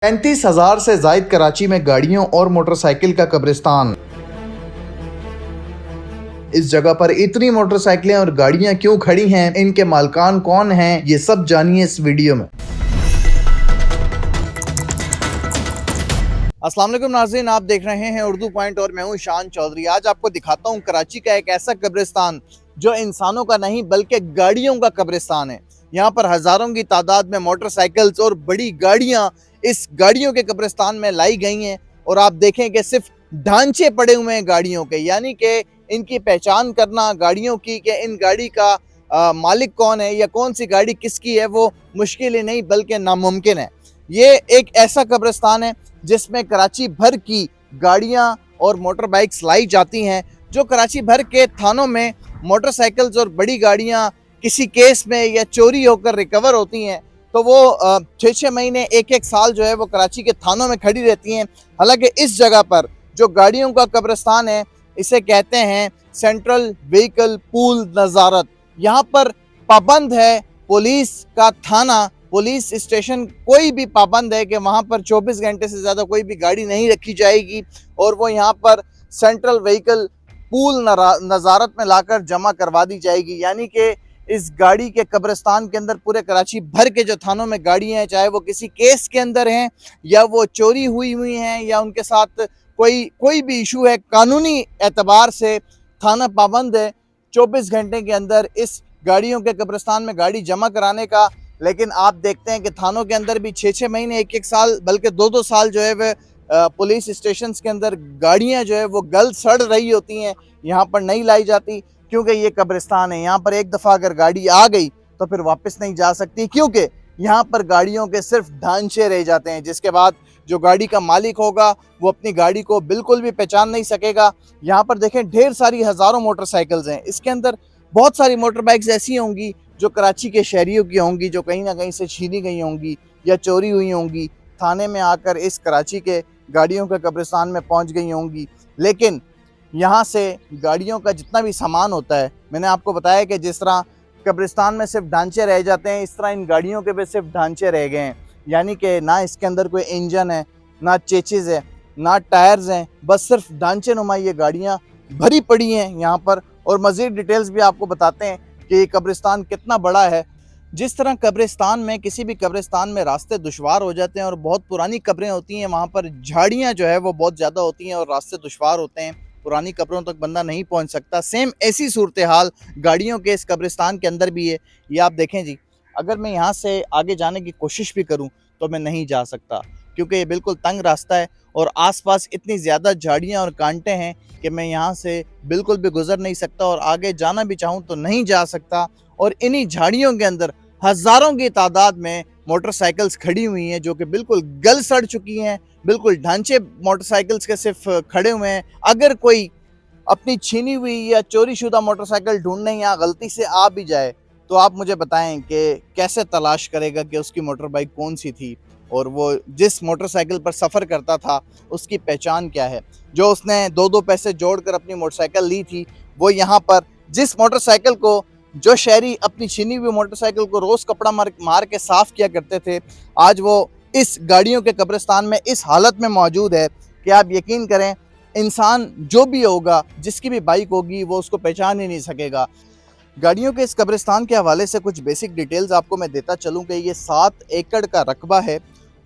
35,000 से जायद कराची में गाड़ियों और मोटरसाइकिल का कब्रिस्तान। इस जगह पर इतनी मोटरसाइकिलें और गाड़ियां क्यों खड़ी हैं, इनके मालिकान कौन हैं, ये सब जानिए इस वीडियो में। अस्सलाम वालेकुम नाज़रीन, आप देख रहे हैं उर्दू पॉइंट और मैं हूं शान चौधरी। आज आपको दिखाता हूं कराची का एक ऐसा कब्रिस्तान जो इंसानों का नहीं बल्कि गाड़ियों का कब्रिस्तान है। यहाँ पर हज़ारों की तादाद में मोटरसाइकिल्स और बड़ी गाड़ियाँ इस गाड़ियों के कब्रिस्तान में लाई गई हैं और आप देखें कि सिर्फ ढांचे पड़े हुए हैं गाड़ियों के, यानी कि इनकी पहचान करना गाड़ियों की कि इन गाड़ी का मालिक कौन है या कौन सी गाड़ी किसकी है वो मुश्किल ही नहीं बल्कि नामुमकिन है। ये एक ऐसा कब्रिस्तान है जिसमें कराची भर की गाड़ियां और मोटर बाइक्स लाई जाती हैं। जो कराची भर के थानों में मोटरसाइकिल्स और बड़ी गाड़ियां किसी केस में या चोरी होकर रिकवर होती हैं तो वो 6-6 महीने 1-1 साल जो है वो कराची के थानों में खड़ी रहती हैं। हालांकि इस जगह पर जो गाड़ियों का कब्रिस्तान है इसे कहते हैं सेंट्रल व्हीकल पूल नज़ारत। यहाँ पर पाबंद है पुलिस का थाना, पुलिस स्टेशन कोई भी पाबंद है कि वहाँ पर 24 घंटे से ज़्यादा कोई भी गाड़ी नहीं रखी जाएगी और वो यहाँ पर सेंट्रल व्हीकल पूल नज़ारत में लाकर जमा करवा दी जाएगी। यानी कि इस गाड़ी के कब्रिस्तान के अंदर पूरे कराची भर के जो थानों में गाड़ियाँ हैं, चाहे वो किसी केस के अंदर हैं या वो चोरी हुई हैं या उनके साथ कोई भी इशू है, कानूनी एतबार से थाना पाबंद है 24 घंटे के अंदर इस गाड़ियों के कब्रिस्तान में गाड़ी जमा कराने का। लेकिन आप देखते हैं कि थानों के अंदर भी 6-6 महीने 1-1 साल बल्कि 2-2 साल जो है वह पुलिस स्टेशन के अंदर गाड़ियां जो है वो गल सड़ रही होती हैं, यहाँ पर नहीं लाई जाती क्योंकि ये कब्रिस्तान है। यहाँ पर एक दफ़ा अगर गाड़ी आ गई तो फिर वापस नहीं जा सकती क्योंकि यहाँ पर गाड़ियों के सिर्फ ढांचे रह जाते हैं, जिसके बाद जो गाड़ी का मालिक होगा वो अपनी गाड़ी को बिल्कुल भी पहचान नहीं सकेगा। यहाँ पर देखें ढेर सारी हज़ारों मोटरसाइकिल्स हैं, इसके अंदर बहुत सारी मोटर बाइक्स ऐसी होंगी जो कराची के शहरियों की होंगी, जो कहीं ना कहीं से छीनी गई होंगी या चोरी हुई होंगी, थाने में आकर इस कराची के गाड़ियों के कब्रिस्तान में पहुंच गई होंगी। लेकिन यहाँ से गाड़ियों का जितना भी सामान होता है, मैंने आपको बताया कि जिस तरह कब्रिस्तान में सिर्फ ढांचे रह जाते हैं, इस तरह इन गाड़ियों के भी सिर्फ ढांचे रह गए हैं। यानी कि ना इसके अंदर कोई इंजन है, ना चेचिस है, ना टायर्स हैं, बस सिर्फ ढांचे नुमा ये गाड़ियाँ भरी पड़ी हैं यहाँ पर। और मज़ीद डिटेल्स भी आपको बताते हैं कि ये कब्रिस्तान कितना बड़ा है। जिस तरह कब्रिस्तान में किसी भी कब्रिस्तान में रास्ते दुश्वार हो जाते हैं और बहुत पुरानी कब्रें होती हैं, वहाँ पर झाड़ियाँ जो है वो बहुत ज़्यादा होती हैं और रास्ते दुश्वार होते हैं, पुरानी कब्रों तक बंदा नहीं पहुँच सकता। सेम ऐसी सूरत हाल गाड़ियों के इस कब्रिस्तान के अंदर भी है। ये आप देखें जी, अगर मैं यहाँ से आगे जाने की कोशिश भी करूँ तो मैं नहीं जा सकता क्योंकि ये बिल्कुल तंग रास्ता है और आसपास इतनी ज़्यादा झाड़ियाँ और कांटे हैं कि मैं यहाँ से बिल्कुल भी गुजर नहीं सकता और आगे जाना भी चाहूँ तो नहीं जा सकता। और इन्हीं झाड़ियों के अंदर हज़ारों की तादाद में मोटरसाइकिल्स खड़ी हुई हैं जो कि बिल्कुल गल सड़ चुकी हैं, बिल्कुल ढांचे मोटरसाइकिल्स के सिर्फ खड़े हुए हैं। अगर कोई अपनी छीनी हुई या चोरी शुदा मोटरसाइकिल ढूंढने यहाँ गलती से आ भी जाए तो आप मुझे बताएं कि कैसे तलाश करेगा कि उसकी मोटर बाइक कौन सी थी और वो जिस मोटरसाइकिल पर सफ़र करता था उसकी पहचान क्या है। जो उसने 2-2 पैसे जोड़कर अपनी मोटरसाइकिल ली थी, वो यहाँ पर जिस मोटरसाइकिल को जो शहरी अपनी छीनी हुई मोटरसाइकिल को रोज़ कपड़ा मार के साफ़ किया करते थे, आज वो इस गाड़ियों के कब्रिस्तान में इस हालत में मौजूद है कि आप यकीन करें इंसान जो भी होगा, जिसकी भी बाइक होगी, वो उसको पहचान ही नहीं सकेगा। गाड़ियों के इस कब्रिस्तान के हवाले से कुछ बेसिक डिटेल्स आपको मैं देता चलूँ कि ये 7 एकड़ का रकबा है।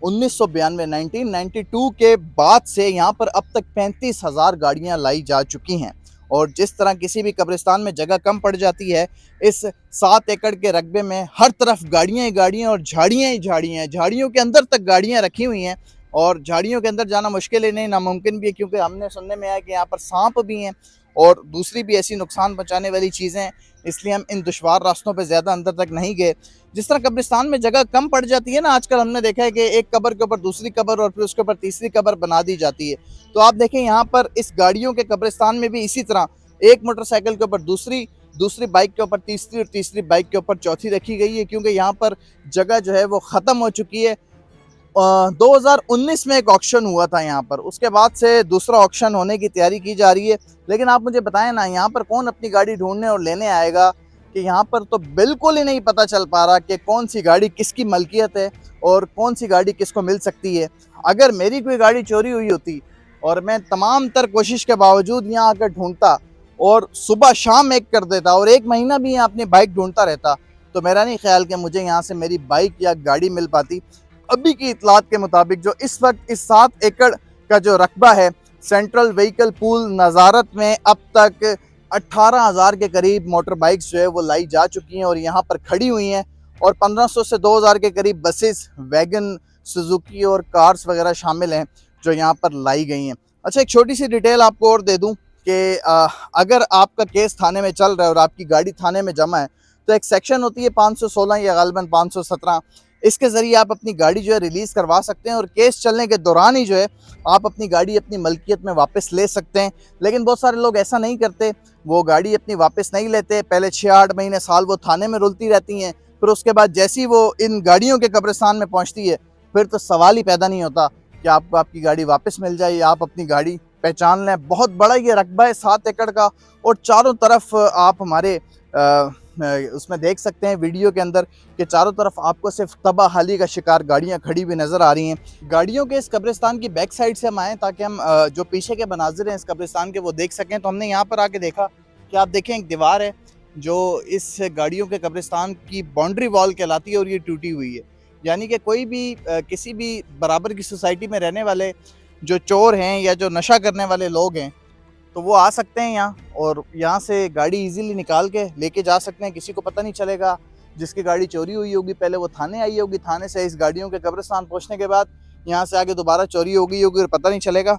1992 के बाद से यहाँ पर अब तक 35,000 गाड़ियाँ लाई जा चुकी हैं और जिस तरह किसी भी कब्रिस्तान में जगह कम पड़ जाती है, इस 7 एकड़ के रकबे में हर तरफ गाड़ियाँ ही गाड़ियाँ और झाड़ियाँ ही झाड़ियाँ हैं। झाड़ियों के अंदर तक गाड़ियाँ रखी हुई हैं और झाड़ियों के अंदर जाना मुश्किल ही नहीं, नामुमकिन भी है क्योंकि हमने सुनने में आया कि यहाँ पर सांप भी हैं और दूसरी भी ऐसी नुकसान पहुँचाने वाली चीज़ें हैं, इसलिए हम इन दुश्वार रास्तों पे ज़्यादा अंदर तक नहीं गए। जिस तरह कब्रिस्तान में जगह कम पड़ जाती है ना, आजकल हमने देखा है कि एक कब्र के ऊपर दूसरी कब्र और फिर उसके ऊपर तीसरी कब्र बना दी जाती है। तो आप देखें यहाँ पर इस गाड़ियों के कब्रिस्तान में भी इसी तरह एक मोटरसाइकिल के ऊपर दूसरी बाइक के ऊपर तीसरी और तीसरी बाइक के ऊपर चौथी रखी गई है क्योंकि यहाँ पर जगह जो है वो ख़त्म हो चुकी है। 2019 में एक ऑक्शन हुआ था यहाँ पर, उसके बाद से दूसरा ऑक्शन होने की तैयारी की जा रही है। लेकिन आप मुझे बताएं ना, यहाँ पर कौन अपनी गाड़ी ढूंढने और लेने आएगा कि यहाँ पर तो बिल्कुल ही नहीं पता चल पा रहा कि कौन सी गाड़ी किसकी मलकियत है और कौन सी गाड़ी किसको मिल सकती है। अगर मेरी कोई गाड़ी चोरी हुई होती और मैं तमाम तर कोशिश के बावजूद यहाँ आकर ढूंढता और सुबह शाम एक कर देता और 1 महीना भी यहाँ अपनी बाइक ढूंढता रहता, तो मेरा नहीं ख्याल कि मुझे यहाँ से मेरी बाइक या गाड़ी मिल पाती। अभी की इतलात के मुताबिक जो इस वक्त इस 7 एकड़ का जो रकबा है सेंट्रल व्हीकल पूल नज़ारत में, अब तक 18,000 के करीब मोटर बाइक्स जो है वो लाई जा चुकी हैं और यहाँ पर खड़ी हुई हैं, और 1500 से 2000 के करीब बसेस, वैगन, सुजुकी और कार्स वगैरह शामिल हैं जो यहाँ पर लाई गई हैं। अच्छा, एक छोटी सी डिटेल आपको और दे दूँ कि अगर आपका केस थाने में चल रहा है और आपकी गाड़ी थाने में जमा है, तो एक सेक्शन होती है 516 या गालिबन 517, इसके ज़रिए आप अपनी गाड़ी जो है रिलीज़ करवा सकते हैं और केस चलने के दौरान ही जो है आप अपनी गाड़ी अपनी मलकियत में वापस ले सकते हैं। लेकिन बहुत सारे लोग ऐसा नहीं करते, वो गाड़ी अपनी वापस नहीं लेते, पहले 6-8 महीने साल वो थाने में रुलती रहती हैं, फिर उसके बाद जैसे ही वो इन गाड़ियों के कब्रिस्तान में पहुँचती है, फिर तो सवाल ही पैदा नहीं होता कि आपको आपकी गाड़ी वापस मिल जाए या आप अपनी गाड़ी पहचान लें। बहुत बड़ा ये रकबा है 7 एकड़ का, और चारों तरफ आप हमारे उसमें देख सकते हैं वीडियो के अंदर कि चारों तरफ आपको सिर्फ तबाहाली का शिकार गाड़ियां खड़ी हुई नज़र आ रही हैं। गाड़ियों के इस कब्रिस्तान की बैक साइड से हम आएँ ताकि हम जो पीछे के मनाजिर हैं इस कब्रिस्तान के वो देख सकें। तो हमने यहाँ पर आके देखा कि आप देखें एक दीवार है जो इस गाड़ियों के कब्रिस्तान की बाउंड्री वॉल कहलाती है और ये टूटी हुई है, यानी कि कोई भी किसी भी बराबर की सोसाइटी में रहने वाले जो चोर हैं या जो नशा करने वाले लोग हैं, तो वो आ सकते हैं यहाँ और यहाँ से गाड़ी इजीली निकाल के लेके जा सकते हैं, किसी को पता नहीं चलेगा। जिसकी गाड़ी चोरी हुई होगी पहले वो थाने आई होगी, थाने से इस गाड़ियों के कब्रिस्तान पहुँचने के बाद यहाँ से आगे दोबारा चोरी हो गई होगी और पता नहीं चलेगा।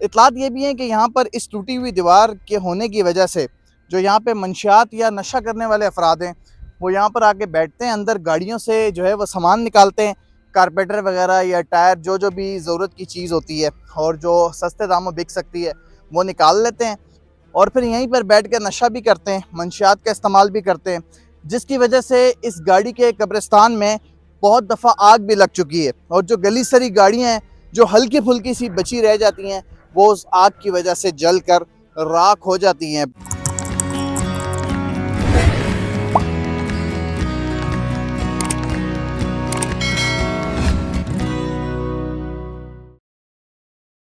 इतलात ये भी है कि यहाँ पर इस टूटी हुई दीवार के होने की वजह से जो यहाँ पे मंशियात या नशा करने वाले अफराद हैं वो यहाँ पर आके बैठते हैं, अंदर गाड़ियों से जो है वो सामान निकालते हैं, कारपेटर वगैरह या टायर, जो भी ज़रूरत की चीज़ होती है और जो सस्ते दामों बिक सकती है वो निकाल लेते हैं और फिर यहीं पर बैठ कर नशा भी करते हैं, मंशियात का इस्तेमाल भी करते हैं, जिसकी वजह से इस गाड़ी के कब्रिस्तान में बहुत दफ़ा आग भी लग चुकी है और जो गली सरी गाड़ियाँ हैं जो हल्की फुल्की सी बची रह जाती हैं वो उस आग की वजह से जल कर राख हो जाती हैं।